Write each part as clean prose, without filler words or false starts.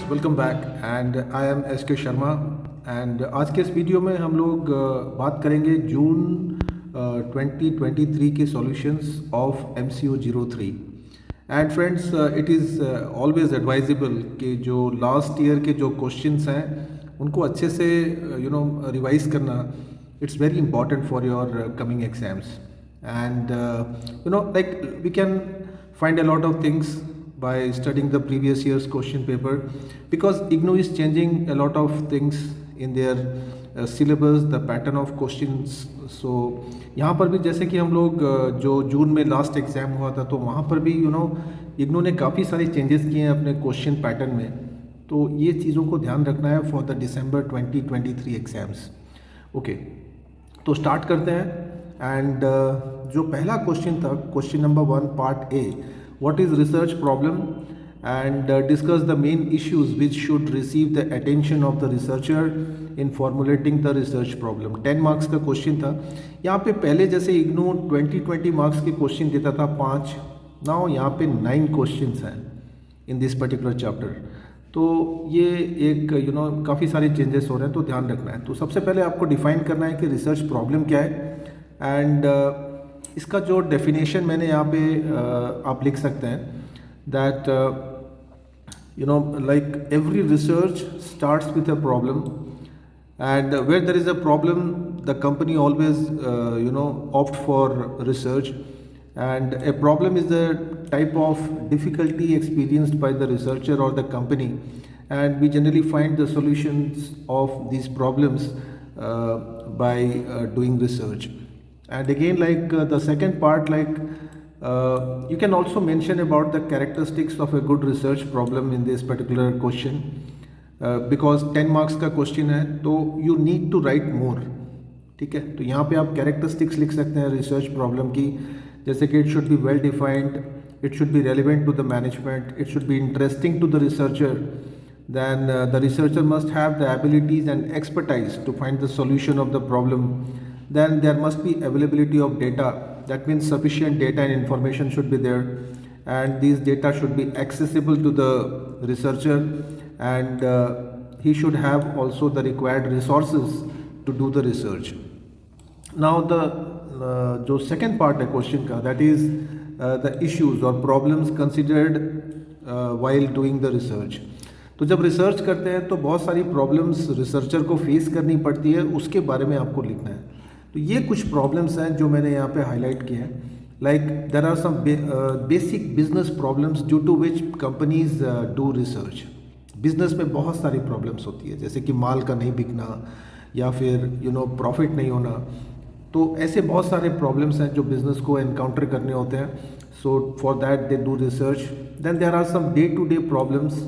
Welcome back and I am S के Sharma. And आज के इस वीडियो में हम लोग बात करेंगे जून 2023 के solutions of MCO 03। And friends, it is always advisable कि जो लास्ट ईयर के जो क्वेश्चंस हैं उनको अच्छे से रिवाइज करना, it's very important for your coming exams. And like we can find a lot of things by studying the previous year's question paper, because IGNOU is changing a lot of things in their syllabus, the pattern of questions. So यहाँ पर भी जैसे कि हम लोग जो जून में last exam हुआ था, तो वहाँ पर भी IGNOU ने काफ़ी सारे चेंजेस किए हैं अपने क्वेश्चन पैटर्न में। तो ये चीज़ों को ध्यान रखना है for the December 2023 exams. Okay, तो स्टार्ट करते हैं। एंड जो पहला क्वेश्चन था, question number 1 part A, what is research problem, and discuss the main issues which should receive the attention of the researcher in formulating the research problem। 10 marks का question था। यहाँ पे पहले जैसे IGNOU 20 मार्क्स के question देता था 5, now यहाँ पे 9 क्वेश्चंस हैं इन दिस पर्टिकुलर चैप्टर। तो ये एक काफ़ी सारे चेंजेस हो रहे हैं, तो ध्यान रखना है। तो सबसे पहले आपको डिफाइन करना है कि रिसर्च प्रॉब्लम क्या है। एंड इसका जो डेफिनेशन मैंने यहाँ पे आप लिख सकते हैं, that like every research starts with a problem, and where there is a problem the company always opt for research, and a problem is the type of difficulty experienced by the researcher or the company, and we generally find the solutions of these problems by doing research. And again, like the second part, like you can also mention about the characteristics of a good research problem in this particular question, because 10 marks का question है, तो you need to write more। ठीक है, तो यहाँ पे आप characteristics लिख सकते हैं रिसर्च प्रॉब्लम की, जैसे कि it should be well defined, it should be relevant to the management, it should be interesting to the researcher, then the researcher must have the abilities and expertise to find the solution of the problem, then there must be availability of data, that means sufficient data and information should be there, and these data should be accessible to the researcher, and he should have also the required resources to do the research. Now the जो second part है question का, that is the issues और problems considered while doing the research. तो जब research करते हैं तो बहुत सारी प्रॉब्लम्स रिसर्चर को फेस करनी पड़ती है, उसके बारे में आपको लिखना है। तो ये कुछ प्रॉब्लम्स हैं जो मैंने यहाँ पे हाईलाइट किए हैं। Like there are some basic business problems due to which companies do research. Business में बहुत सारी प्रॉब्लम्स होती है, जैसे कि माल का नहीं बिकना या फिर प्रॉफिट नहीं होना। तो ऐसे बहुत सारे प्रॉब्लम्स हैं जो बिज़नेस को एनकाउंटर करने होते हैं। So for that they do research. Then there are some day to day problems,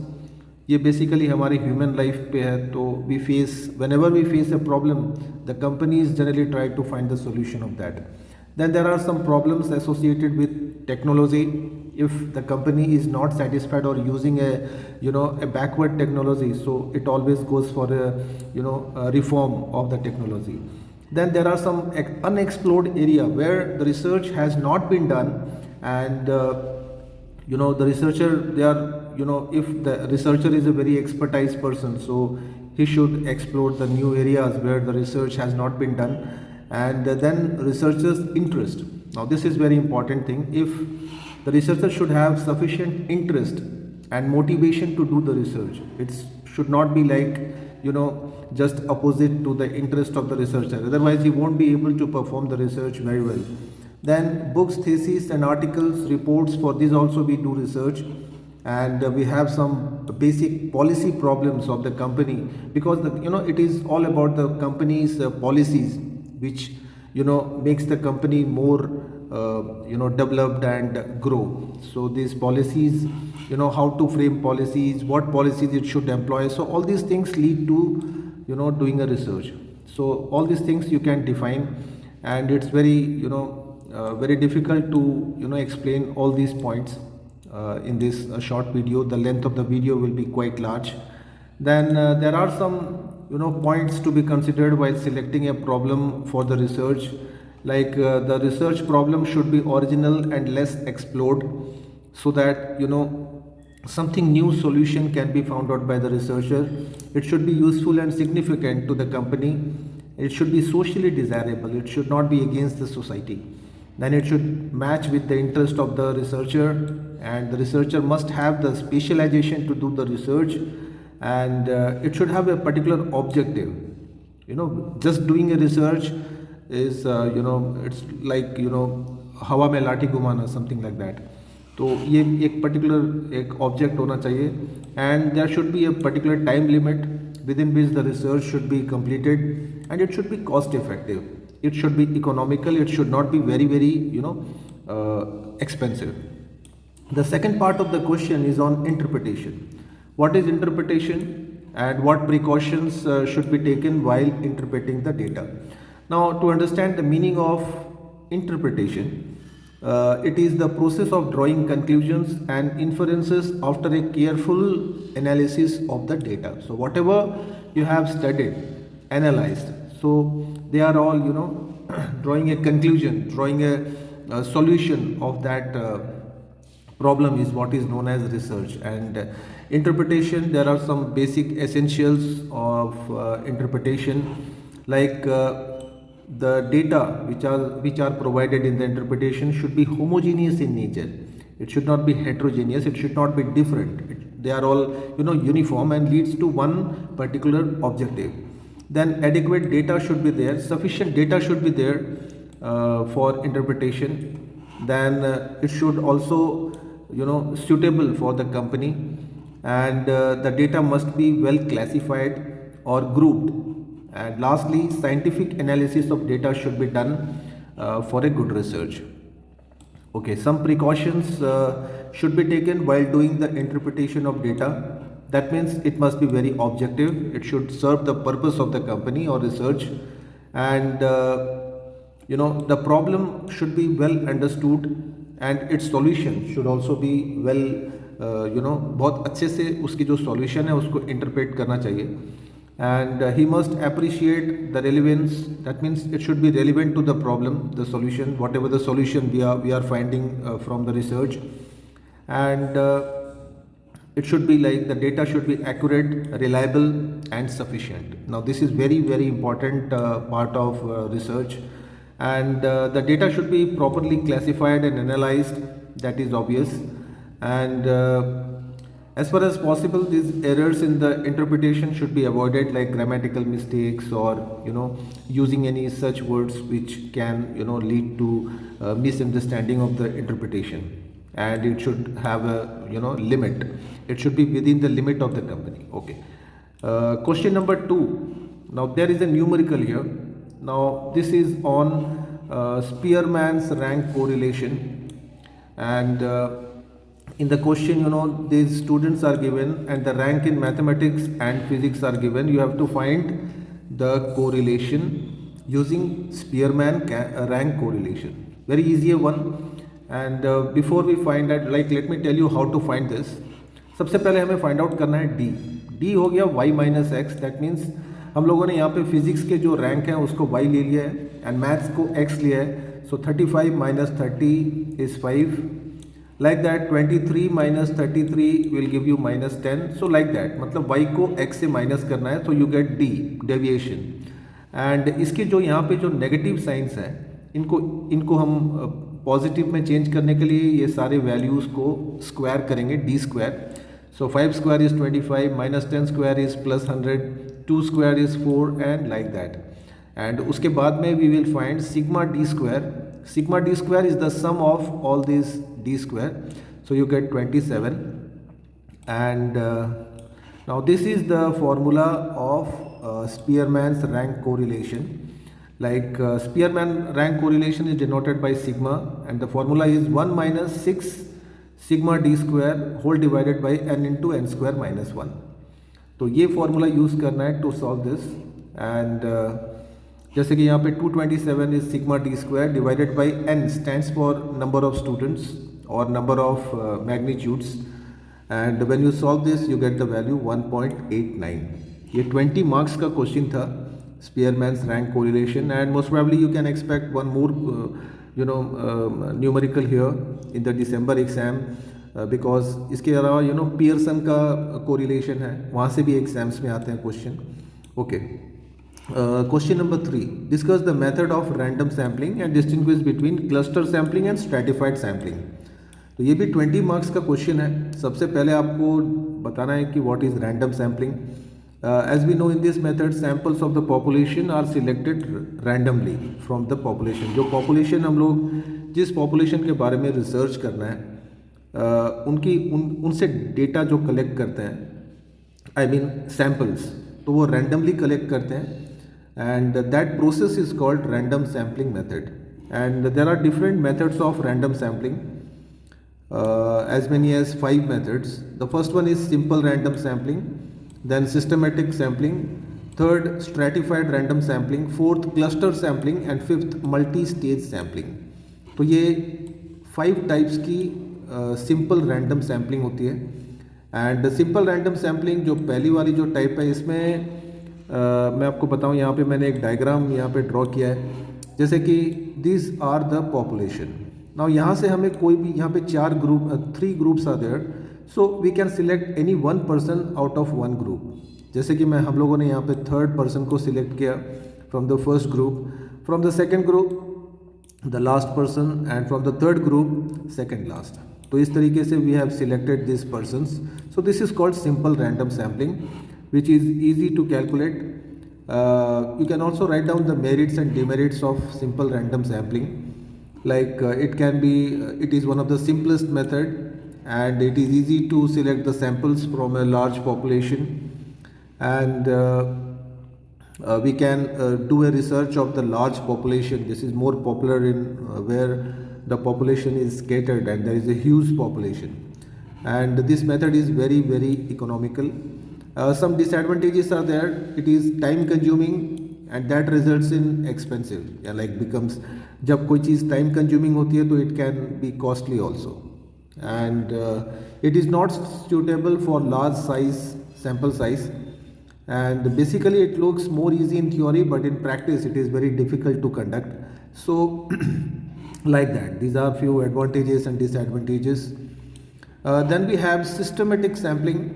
ये बेसिकली हमारी ह्यूमन लाइफ पे है। तो we face, whenever we face a problem, the companies generally try to find the solution of that. Then there are some problems associated with technology. if the company is not satisfied or using a backward technology, so it always goes for a reform of the technology. Then there are some unexplored area where the research has not been done, and the researcher, they are if the researcher is a very expertise person, so he should explore the new areas where the research has not been done. And then researchers interest, now this is very important thing. If the researcher should have sufficient interest and motivation to do the research, it should not be like just opposite to the interest of the researcher, otherwise he won't be able to perform the research very well. Then books, theses and articles, reports, for these also we do research. And we have some basic policy problems of the company, because it is all about the company's policies, which makes the company more developed and grow. So these policies, how to frame policies, what policies it should employ, so all these things lead to doing a research. So all these things you can define, and it's very very difficult to explain all these points in this short video. The length of the video will be quite large. Then there are some points to be considered while selecting a problem for the research. Like the research problem should be original and less explored, so that something new solution can be found out by the researcher. It should be useful and significant to the company. It should be socially desirable. It should not be against the society. Then it should match with the interest of the researcher, and the researcher must have the specialization to do the research, and it should have a particular objective. Just doing a research is it's like हवा में लाठी घुमाना, something like that. तो ये एक particular एक object होना चाहिए, and there should be a particular time limit within which the research should be completed, and it should be cost effective. It should be economical. It should not be very expensive. The second part of the question is on interpretation. What is interpretation and what precautions should be taken while interpreting the data? Now, to understand the meaning of interpretation, it is the process of drawing conclusions and inferences after a careful analysis of the data. So whatever you have studied, analyzed, so they are all drawing a conclusion, drawing a solution of that problem is what is known as research. And interpretation, there are some basic essentials of interpretation, like the data which are provided in the interpretation should be homogeneous in nature. It should not be heterogeneous. It should not be different. They are all uniform and leads to one particular objective. Then adequate data should be there. Sufficient data should be there for interpretation. Then it should also suitable for the company, and the data must be well classified or grouped. And lastly, scientific analysis of data should be done for a good research. Okay, some precautions should be taken while doing the interpretation of data. That means it must be very objective. It should serve the purpose of the company or research, and the problem should be well understood, and its solution should also be well बहुत अच्छे से उसकी जो solution है उसको interpret करना चाहिए. And he must appreciate the relevance. That means it should be relevant to the problem, the solution, whatever the solution we are finding from the research. And it should be like the data should be accurate, reliable, and sufficient. Now this is very important part of research. And the data should be properly classified and analyzed. That is obvious. And as far as possible, these errors in the interpretation should be avoided, like grammatical mistakes or using any such words which can lead to misunderstanding of the interpretation. And it should have a limit. It should be within the limit of the company. Okay. Question number 2. Now there is a numerical here. Now this is on Spearman's rank correlation, and in the question these students are given and the rank in mathematics and physics are given. You have to find the correlation using Spearman rank correlation. Very easy one. And before we find that, like, let me tell you how to find this. सबसे पहले हमें find out करना है d हो गया y minus x. That means हम लोगों ने यहाँ पे फिजिक्स के जो रैंक हैं उसको y ले लिया है एंड मैथ्स को x लिया है. सो 35 minus 30 is 5. Like that 23 minus 33 will give you minus 10. So like that, मतलब y को x से माइनस करना है, तो you get d, deviation. And इसके जो यहाँ पे जो नेगेटिव साइंस हैं, इनको हम पॉजिटिव में चेंज करने के लिए ये सारे वैल्यूज़ को स्क्वायर करेंगे, d square. So 5 square is 25, minus 10 square is plus 100, 2 square is 4, and like that. And उसके बाद में we will find sigma d square. Sigma d square is the sum of all these d square. So you get 27. And now this is the formula of Spearman's rank correlation. Like Spearman rank correlation is denoted by sigma, and the formula is 1 minus 6 sigma d square whole divided by n into n square minus 1. तो ये formula use करना है to solve this. And जैसे कि यहाँ पे 227 is sigma d square divided by n stands for number of students or number of magnitudes, and when you solve this you get the value 1.89. ये 20 marks का question था, Spearman's rank correlation, and most probably you can expect one more numerical here in the December exam. Because इसके अलावा Pearson का correlation है, वहाँ से भी एग्जाम्स में आते हैं question. Okay. Question number 3. Discuss the method of random sampling and distinguish between cluster sampling and stratified sampling. तो ये भी 20 मार्क्स का क्वेश्चन है. सबसे पहले आपको बताना है कि what is random sampling. As we know in this method samples of the population are selected randomly from the population. जो पॉपुलेशन हम लोग जिस पॉपुलेशन के बारे में रिसर्च करना है उनसे डेटा जो कलेक्ट करते हैं, आई मीन सैम्पल्स, तो वो रैंडमली कलेक्ट करते हैं. And that process is called random sampling method. And there are different methods of random sampling, as many as 5 methods. The first one is simple random sampling, then systematic sampling, third stratified random sampling, fourth cluster sampling, and fifth multi-stage sampling. तो ये 5 types की simple random sampling होती है. And simple random sampling जो पहली वाली जो type है, इसमें मैं आपको बताऊं, यहाँ पे मैंने एक डायग्राम यहाँ पे ड्रॉ किया है. जैसे कि this are the population. Now यहाँ से हमें कोई भी, यहाँ पे 3 groups are there, so we can select any one person out of one group. जैसे कि हम लोगों ने यहाँ पे थर्ड पर्सन को सिलेक्ट किया from the first group, from the second group the last person, and from the third group second last. तो इस तरीके से we have selected this persons. So this is called simple random sampling, which is easy to calculate. You can also write down the merits and demerits of simple random sampling. Like it is one of the simplest method, and it is easy to select the samples from a large population, and we can do a research of the large population. This is more popular in where the population is scattered and there is a huge population, and this method is very, very economical. Some disadvantages are there. It is time consuming and that results in expensive, becomes, जब कोई चीज़ time consuming होती है तो it can be costly also, and it is not suitable for large size sample size, and basically it looks more easy in theory, but in practice it is very difficult to conduct. So like that, these are few advantages and disadvantages. Then we have systematic sampling.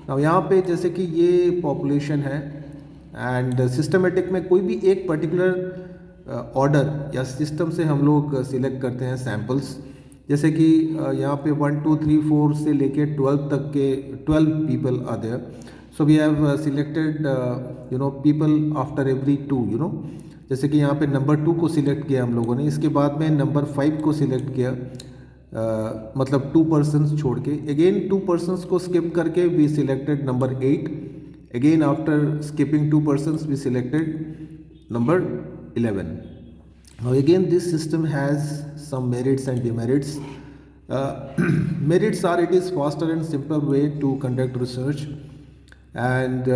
अब यहाँ पे जैसे कि ये population है, and systematic में कोई भी एक पर्टिकुलर ऑर्डर या सिस्टम से हम लोग सिलेक्ट करते हैं सैम्पल्स. जैसे कि यहाँ पे 1 2 3 4 से लेके 12 तक के 12 people are there. So we have selected people after every 2. जैसे कि यहाँ पे नंबर 2 को सिलेक्ट किया हम लोगों ने, इसके बाद में नंबर 5 को सिलेक्ट किया, मतलब 2 पर्सन्स छोड़ के. अगेन 2 पर्सन्स को स्किप करके we selected number 8. Again after skipping 2 persons we selected number 11. Now again this system has some merits and demerits. Merits are it is faster and simpler way to conduct research, and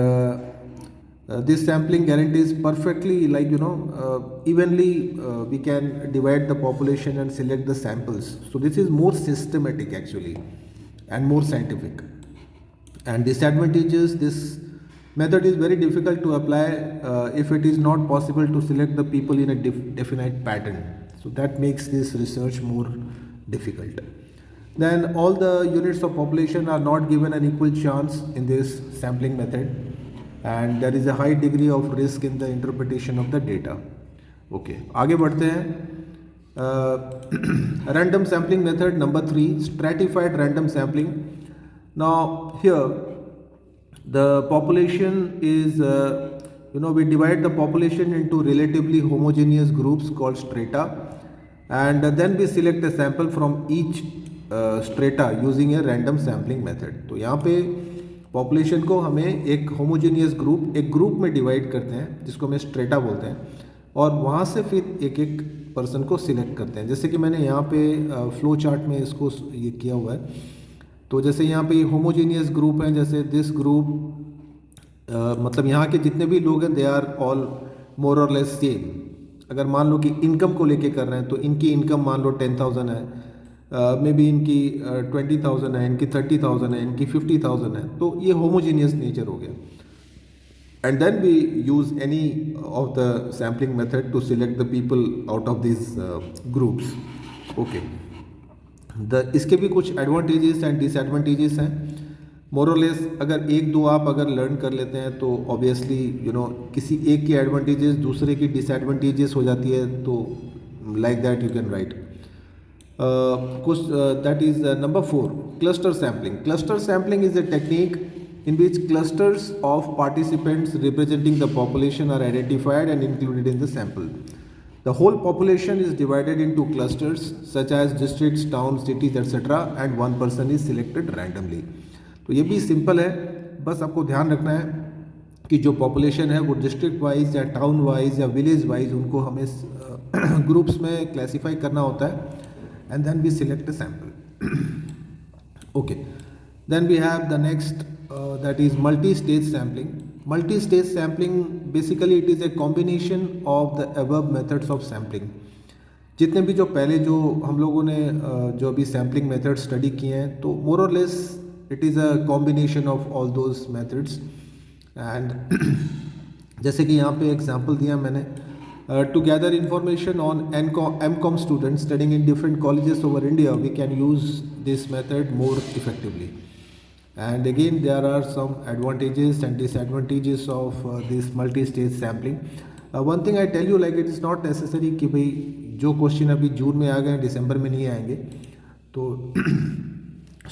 this sampling guarantees perfectly, evenly we can divide the population and select the samples. So this is more systematic actually and more scientific. And disadvantages, this method is very difficult to apply if it is not possible to select the people in a definite pattern. So that makes this research more difficult. Then all the units of population are not given an equal chance in this sampling method, and there is a high degree of risk in the interpretation of the data. Okay, आगे बढ़ते हैं. Random sampling method number 3, stratified random sampling. Now here the population is we divide the population into relatively homogeneous groups called strata, and then we select a sample from each strata using a random sampling method. तो यहाँ पे population को हमें एक homogeneous एक group में divide करते हैं जिसको हमें स्ट्रेटा बोलते हैं, और वहाँ से फिर एक एक पर्सन को सिलेक्ट करते हैं. जैसे कि मैंने यहाँ पे फ्लो चार्ट में इसको ये किया हुआ है. तो जैसे यहाँ पे होमोजेनियस ग्रुप हैं, जैसे दिस ग्रुप, मतलब यहाँ के जितने भी लोग हैं दे आर ऑल मोर और लेस सेम. अगर मान लो कि इनकम को लेके कर रहे हैं तो इनकी इनकम मान लो 10,000 है, मे बी इनकी 20,000 है, इनकी 30,000 है, इनकी 50,000 है. तो ये होमोजीनियस नेचर हो गया. And then we use any of the sampling method to select the people out of this groups. Okay, इसके भी कुछ एडवांटेजेस एंड डिसएडवांटेजेस हैं। मोरलेस अगर एक दो आप अगर लर्न कर लेते हैं तो ऑब्वियसली किसी एक की एडवांटेजेस दूसरे की डिसएडवांटेजेस हो जाती है, तो like that you can write कुछ। That is number 4, cluster sampling. Cluster sampling is a technique in which clusters of participants representing the population are identified and included in the sample. The whole population is divided into clusters such as districts, towns, cities, etc. and one person is selected randomly. तो ये भी simple है, बस आपको ध्यान रखना है कि जो पॉपुलेशन है वो डिस्ट्रिक्ट वाइज या टाउन वाइज या विलेज वाइज उनको हमें ग्रुप्स में क्लासीफाई करना होता है, and then we select a sample. Okay, then we have the next that is multi-stage sampling. Multi-stage sampling basically it is a combination of the above methods of sampling. जितने भी जो पहले जो हम लोगों ने जो अभी सैम्पलिंग मेथड स्टडी किए हैं, तो मोर और less it is a combination of all those methods. And जैसे कि यहाँ पे एग्जांपल दिया मैंने, to gather information on MCOM students studying in different colleges over India, we can use this method more effectively. And again, there are some advantages and disadvantages of this multi-stage sampling. One thing I tell you, like it is not necessary कि भाई जो question अभी जून में आ गए दिसंबर में नहीं आएंगे, तो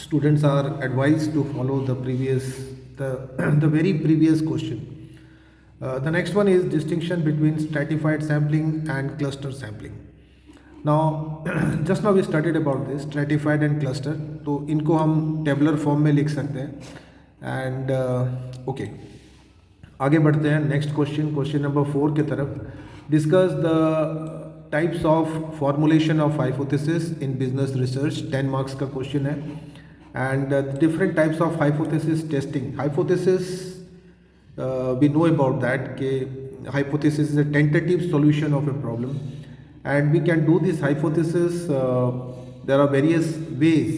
students are advised to follow the very previous question. The next one is distinction between stratified sampling and cluster sampling. Now just now we studied about this stratified and cluster, तो इनको हम टेबलर फॉर्म में लिख सकते हैं। And okay, आगे बढ़ते हैं नेक्स्ट क्वेश्चन नंबर 4 की तरफ। Discuss the types of formulation of hypothesis in business research. 10 marks का क्वेश्चन है। And different types of hypothesis testing. Hypothesis we know about that hypothesis is a tentative solution of a problem, and we can do this hypothesis there are various ways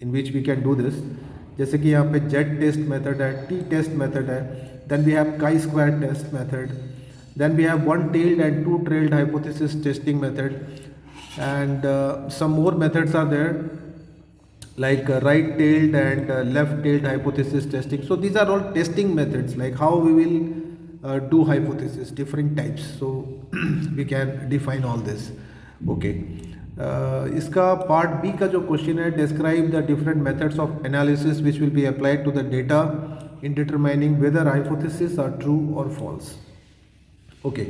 in which we can do this. जैसे कि यहाँ पे Z test method है, T test method है, then we have chi-square test method, then we have one-tailed and two-trailed hypothesis testing method, and some more methods are there like right-tailed and left-tailed hypothesis testing. So these are all testing methods, like how we will do hypothesis, different types. So we can define all this. Okay. इसका part b का जो question है, describe the different methods of analysis which will be applied to the data in determining whether hypothesis are true और false. Okay,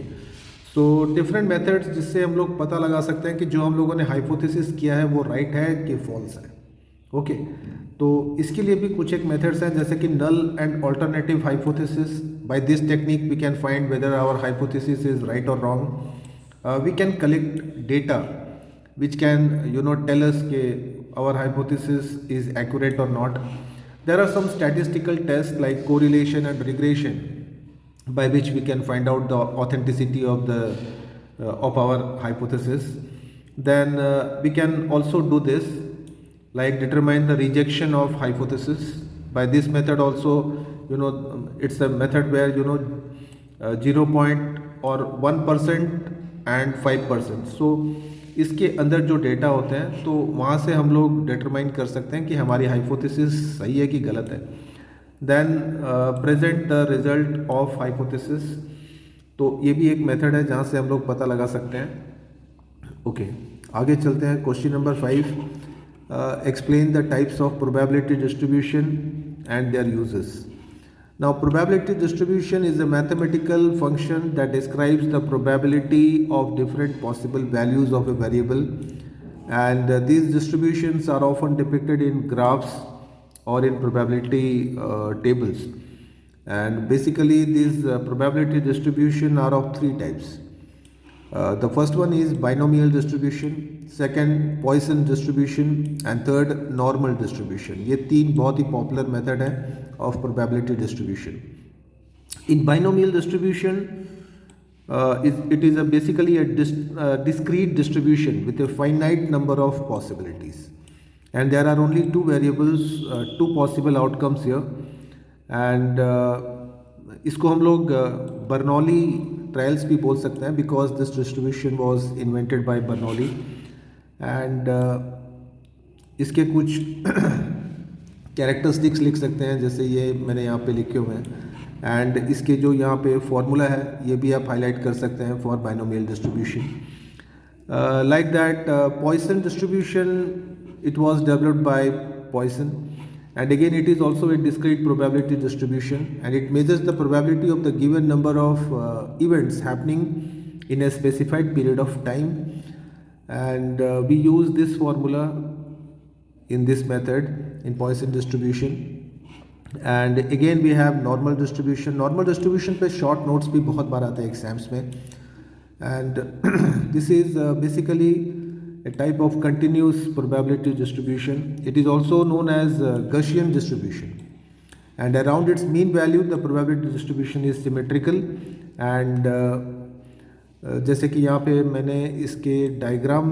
so different methods जिससे हम लोग पता लगा सकते हैं कि जो हम लोगों ने हाइपोथेसिस किया है वो राइट है कि फॉल्स है। ओके, तो इसके लिए भी कुछ एक मेथड्स हैं, जैसे कि null and alternative hypothesis. By this technique we can find whether our hypothesis is right और wrong. We can collect data which can tell us कि our hypothesis is accurate or not. There are some statistical tests like correlation and regression by which we can find out the authenticity of our hypothesis. Then we can also do this, like determine the rejection of hypothesis. By this method also, it's a method where 0.1% and 5%. So इसके अंदर जो data होते हैं तो वहाँ से हम लोग डिटरमाइन कर सकते हैं कि हमारी हाइपोथेसिस सही है कि गलत है। Then present the result of hypothesis, तो ये भी एक मेथड है जहाँ से हम लोग पता लगा सकते हैं। ओके, आगे चलते हैं। Question number 5, explain the types of probability distribution and there uses. Now, probability distribution is a mathematical function that describes the probability of different possible values of a variable, and these distributions are often depicted in graphs or in probability tables. And basically, these probability distribution are of 3 types. The first one is binomial distribution, second Poisson distribution, and third normal distribution. ये 3 बहुत ही popular method है of probability distribution. In binomial distribution, it is basically a discrete distribution with a finite number of possibilities, and there are only 2 variables, 2 possible outcomes here, and इसको हम लोग Bernoulli trials भी बोल सकते हैं, because this distribution was invented by Bernoulli. And इसके कुछ characteristics लिख सकते हैं, जैसे ये मैंने यहाँ पे लिखे हुए हैं। एंड इसके जो यहाँ पे फॉर्मूला है ये भी आप हाईलाइट कर सकते हैं for binomial distribution. Like that Poisson distribution, it was developed by Poisson, and again it is also a discrete probability distribution, and it measures the probability of the given number of events happening in a specified period of time, and we use this formula in this method in Poisson distribution. And again we have normal distribution. Normal distribution पे short notes भी बहुत बार आते हैं exams में, and this is basically a type of continuous probability distribution. It is also known as Gaussian distribution, and around its mean value the probability distribution is symmetrical. And जैसे कि यहाँ पे मैंने इसके diagram,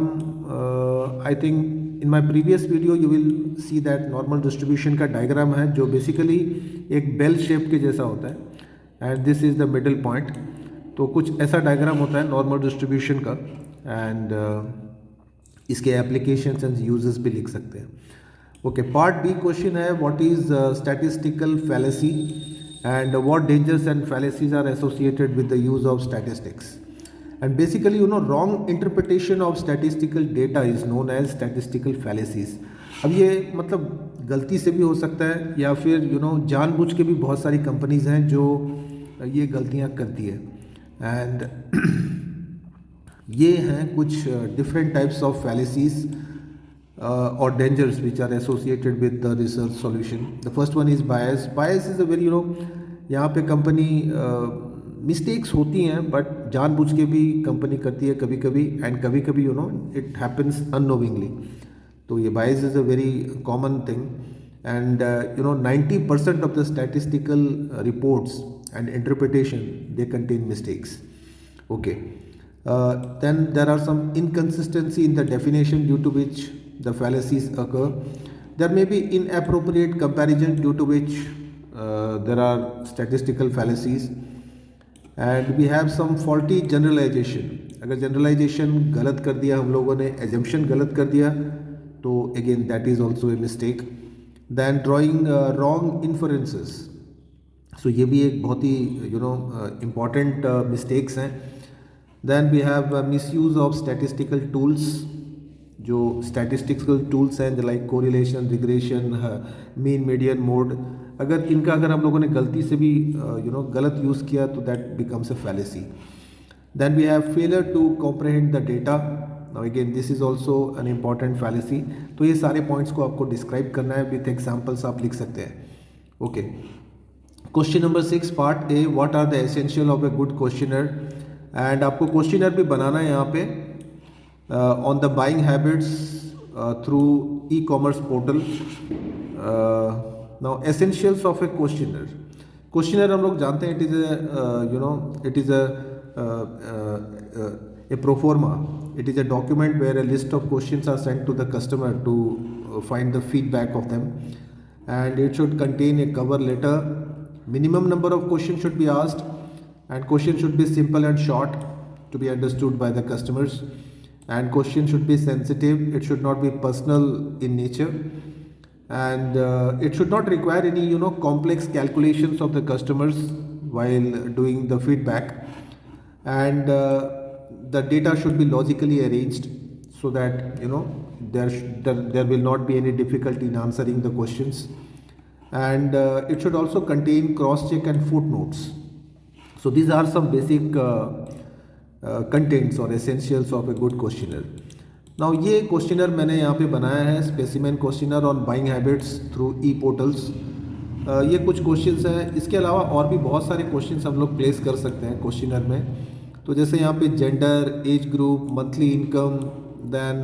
I think in my previous video you will see that normal distribution का diagram है जो basically एक बेल शेप के जैसा होता है, and this is the middle point. तो कुछ ऐसा डायग्राम होता है नॉर्मल डिस्ट्रीब्यूशन का, एंड इसके एप्लीकेशंस एंड यूजेस भी लिख सकते हैं। ओके, पार्ट बी क्वेश्चन है what is statistical fallacy and what dangers and fallacies are associated with the use of statistics. And basically wrong interpretation of statistical data is known as statistical fallacies. अब ये मतलब गलती से भी हो सकता है या फिर जानबूझ के भी बहुत सारी कंपनीज हैं जो ये गलतियाँ करती है। एंड ये हैं कुछ डिफरेंट टाइप्स ऑफ फैलेसीज और dangers which are associated with the research solution. The first one is bias. Bias is a very यहाँ पे कंपनी मिस्टेक्स होती हैं बट जानबूझ के भी कंपनी करती है कभी कभी, एंड कभी कभी इट हैपन्स अननोविंगली। तो ये bias is a very common thing, and 90% of the statistical reports and interpretation they contain mistakes. Okay, then there are some inconsistency in the definition due to which the fallacies occur. There may be inappropriate comparison due to which there are statistical fallacies, and we have some faulty generalization. अगर generalization गलत कर दिया हम लोगों ने, assumption गलत कर दिया, तो again that is also a mistake. Then drawing wrong inferences. So ये भी एक बहुत ही important mistakes हैं. Then we have misuse of statistical tools. जो statistical tools हैं like correlation, regression, mean, median, mode, अगर हम लोगों ने गलती से भी गलत यूज़ किया तो that becomes a fallacy. Then we have failure to comprehend the data. Now again this is also an important fallacy. तो ये सारे points को आपको describe करना है, with examples आप लिख सकते हैं। Okay. Question number 6 part A, what are the essential of a good questionnaire? And आपको क्वेश्चनर भी बनाना है यहाँ पे on the buying habits through e commerce portal. Now essentials of a questionnaire. Questionnaire हम लोग जानते हैं it is a proforma, it is a document where a list of questions are sent to the customer to find the feedback of them, and it should contain a cover letter, minimum number of question should be asked, and question should be simple and short to be understood by the customers, and question should be sensitive, it should not be personal in nature, and it should not require any complex calculations of the customers while doing the feedback, and the data should be logically arranged so that there will not be any difficulty in answering the questions, and it should also contain cross check and footnotes. So these are some basic contents or essentials of a good questionnaire. Now ये questionnaire मैंने यहाँ पे बनाया है, specimen questionnaire on buying habits through e-portals. ये कुछ questions हैं, इसके अलावा और भी बहुत सारे questions हम लोग place कर सकते हैं questionnaire में। तो जैसे यहाँ पे gender, age group, monthly income, then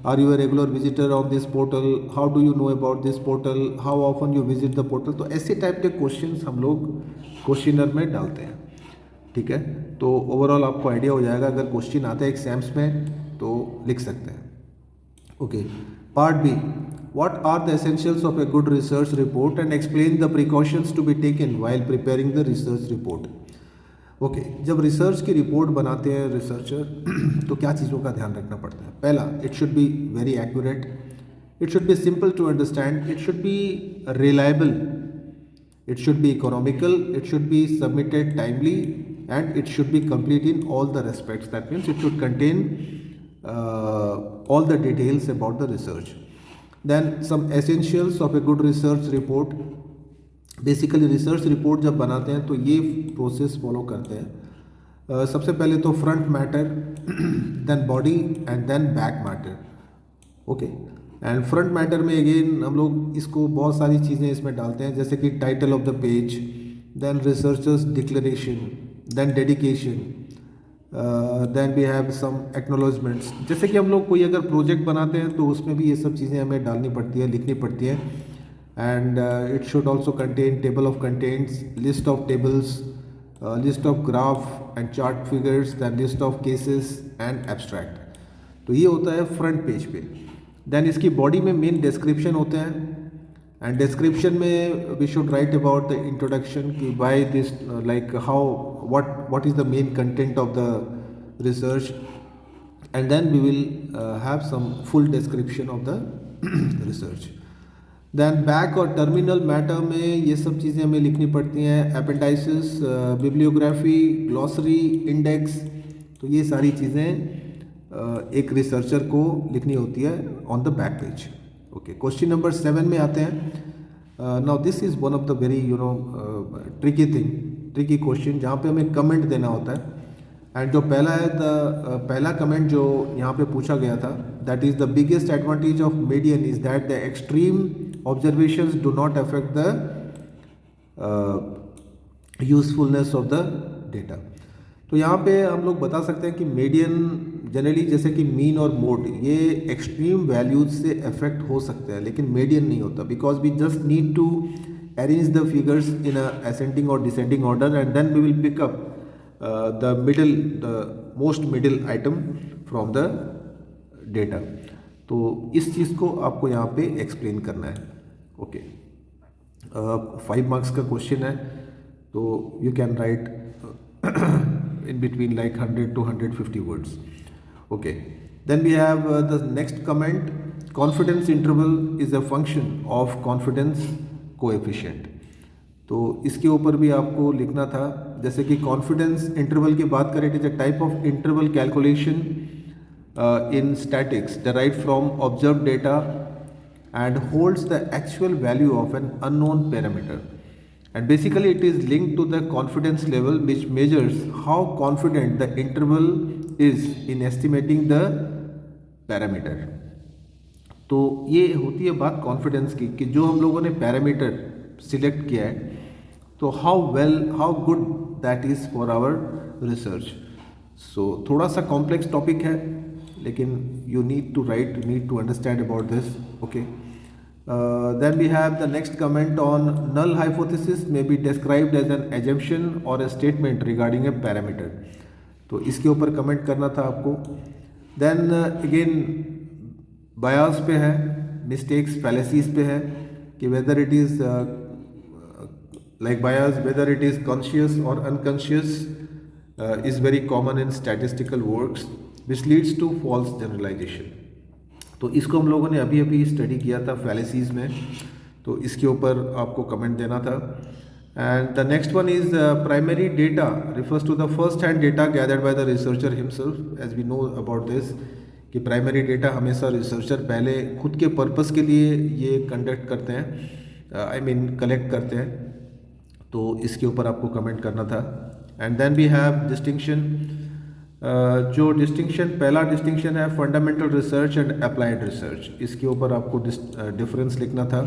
are you a regular visitor on this portal, how do you know about this portal, how often you visit the portal। तो ऐसे टाइप के questions हम लोग क्वेश्चनर में डालते हैं, ठीक है। तो ओवरऑल आपको आइडिया हो जाएगा, अगर क्वेश्चन आते हैं एग्जाम्स में तो लिख सकते हैं। Okay, part B, what are the essentials of a good research report and explain the precautions to be taken while preparing the research report. Okay, जब रिसर्च की रिपोर्ट बनाते हैं रिसर्चर तो क्या चीज़ों का ध्यान रखना पड़ता है। पहला, it should be very accurate, It should be simple to understand. It should be reliable. It should be economical. It should be submitted timely, and it should be complete in all the respects. That means it should contain all the details about the research. Then some essentials of a good research report. Basically research report जब बनाते हैं तो ये process follow करते हैं. सबसे पहले तो front matter, then body and then back matter. Okay, and front matter में अगेन हम लोग इसको बहुत सारी चीज़ें इसमें डालते हैं, जैसे कि title of the page, then researcher's declaration, then dedication, then we have some acknowledgements. जैसे कि हम लोग कोई अगर प्रोजेक्ट बनाते हैं तो उसमें भी ये सब चीज़ें हमें डालनी पड़ती है, लिखनी पड़ती है. And it should also contain table of contents, list of tables, list of graph and chart figures, then list of cases and abstract. तो ये होता है फ्रंट पेज पे. देन इसकी बॉडी में मेन डिस्क्रिप्शन होते हैं, एंड डिस्क्रिप्शन में we should write about the introduction कि by this like how what is the main content of the research, and then we will have some full description of the research. Then back और terminal matter में ये सब चीज़ें हमें लिखनी पड़ती हैं, अपेंडाइसिस, बिब्लियोग्राफी, ग्लॉसरी, इंडेक्स. तो ये सारी चीज़ें एक रिसर्चर को लिखनी होती है on the back page. Okay, question number 7 में आते हैं. Now this is one of the very tricky question, जहाँ पे हमें कमेंट देना होता है. एंड जो पहला है, पहला कमेंट जो यहाँ पे पूछा गया था, that is the biggest advantage of median is that the extreme observations do not affect the usefulness of the data. तो यहाँ पे हम लोग बता सकते हैं कि मीडियन जनरली, जैसे कि मीन और मोड, ये एक्सट्रीम वैल्यूज से अफेक्ट हो सकते हैं, लेकिन मीडियन नहीं होता, because we just need to arrange the figures in a ascending और descending order, and then we will pick up the most middle item from the data. तो इस चीज़ को आपको यहाँ पे एक्सप्लेन करना है. ओके, 5 मार्क्स का क्वेश्चन है, तो you can write in between like 100 to 150 words. Okay, then we have the next comment, confidence interval is a function of confidence coefficient. तो इसके ऊपर भी आपको लिखना था. जैसे कि कॉन्फिडेंस इंटरवल की बात करें, it is a type of interval calculation in statics derived from observed data and holds the actual value of an unknown parameter, and basically it is linked to the confidence level which measures how confident the interval is in estimating the parameter. तो ये होती है बात confidence की कि जो हम लोगों ने पैरामीटर सिलेक्ट किया है, तो how good that is for our research. So थोड़ा सा कॉम्प्लेक्स टॉपिक है, लेकिन you need to write, you need to understand about this. Okay, then we have the next comment on null hypothesis may be described as an assumption or a statement regarding a parameter. तो इसके ऊपर comment करना था आपको. then again bias पे है, mistakes, fallacies पे है कि whether it is like bias, whether it is conscious or unconscious is very common in statistical works which leads to false generalization. तो इसको हम लोगों ने अभी स्टडी किया था फैलेसीज में, तो इसके ऊपर आपको कमेंट देना था. And the next one is primary data refers to the first hand data gathered by the researcher himself. As we know about this कि प्राइमरी डेटा हमेशा रिसर्चर पहले खुद के पर्पस के लिए ये कंडक्ट करते हैं, कलेक्ट करते हैं. तो इसके ऊपर आपको कमेंट करना था. And then we have distinction. जो डिस्टिंक्शन, पहला डिस्टिंक्शन है fundamental research and applied research. इसके ऊपर आपको डिफरेंस लिखना था.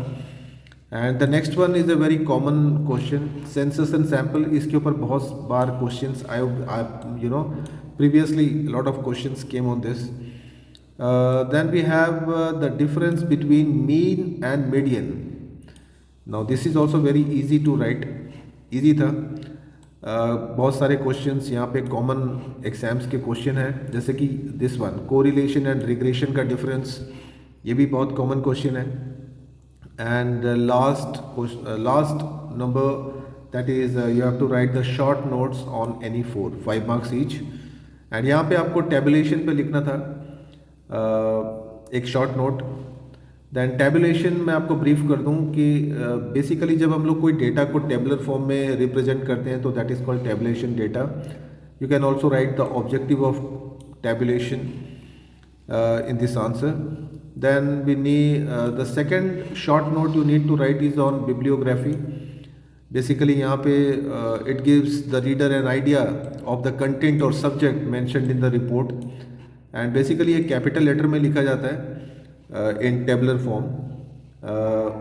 And the next one is a very common question, census and sample. इसके ऊपर बहुत बार questions previously lot of questions came on this. Then we have the difference between mean and median. Now this is also very easy to write, easy था. बहुत सारे questions यहाँ पे common exams के क्वेश्चन हैं, जैसे कि this one, correlation and regression का डिफरेंस, ये भी बहुत कॉमन क्वेश्चन है. And last number, that is you have to write the short notes on any 5 marks each. And यहाँ पे आपको टेबुलेशन पे लिखना था एक शॉर्ट नोट. देन टेबुलेशन मैं आपको ब्रीफ कर दूं कि बेसिकली जब हम लोग कोई डेटा को टेबुलर फॉर्म में रिप्रेजेंट करते हैं तो that is called tabulation data. You can also write the objective of tabulation in this answer. Then we need the second short note you need to write is on bibliography. Basically यहाँ पे it gives the reader an idea of the content or subject mentioned in the report. And basically ये capital letter में लिखा जाता है in tabular form.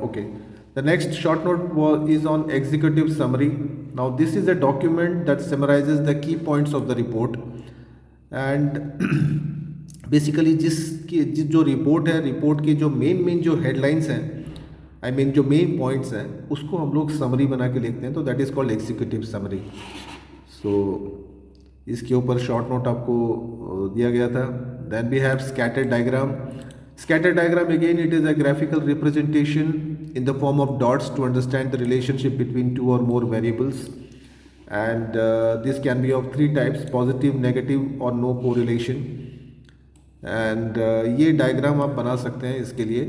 Okay. The next short note is on executive summary. Now this is a document that summarizes the key points of the report and basically जो report है, report की जो main जो headlines हैं, I mean जो main points हैं, उसको हम लोग समरी बना के लिखते हैं, तो that is called executive summary. So इसके ऊपर शॉर्ट नोट आपको दिया गया था. Then we have scatter diagram. Scatter diagram again, it is a graphical representation in the form of dots to understand the relationship between two or more variables, and this can be of three types: positive, negative or no correlation. And ये diagram आप बना सकते हैं इसके लिए,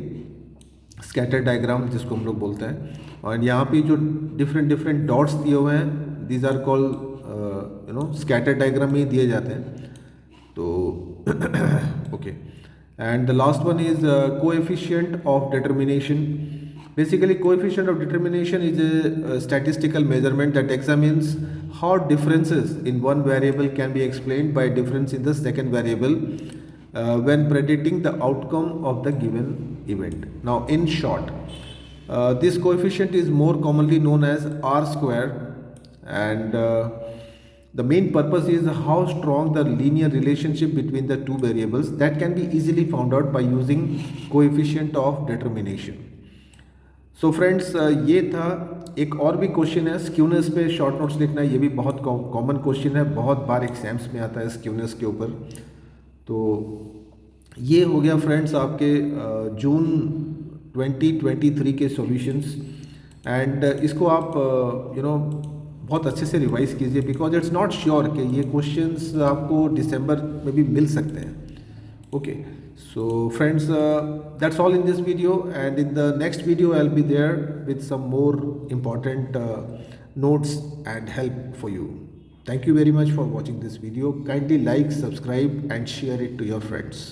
scatter diagram जिसको हम लोग बोलते हैं. और यहाँ पे जो डिफरेंट डॉट्स दिए हुए हैं, these are called scatter diagram में ही दिए जाते हैं. तो okay. And the last one is coefficient of determination. Basically, coefficient of determination is a statistical measurement that examines how differences in one variable can be explained by difference in the second variable when predicting the outcome of the given event. Now, in short, this coefficient is more commonly known as R square, and the main purpose is how strong the linear relationship between the two variables that can be easily found out by using coefficient of determination. So friends, ये था. एक और भी question है skewness पे short notes लिखना. ये भी बहुत कॉमन क्वेश्चन है, बहुत बार एग्जाम्स में आता है स्क्यूनेस के ऊपर. तो ये हो गया फ्रेंड्स आपके जून 2023 के सॉल्यूशंस. एंड इसको आप बहुत अच्छे से रिवाइज कीजिए, बिकॉज इट्स नॉट श्योर कि ये क्वेश्चंस आपको दिसंबर में भी मिल सकते हैं. Okay, so friends, that's all in this video, and in the next video I will be there with some more important notes and help for you. Thank you very much for watching this video. Kindly like, subscribe and share it to your friends.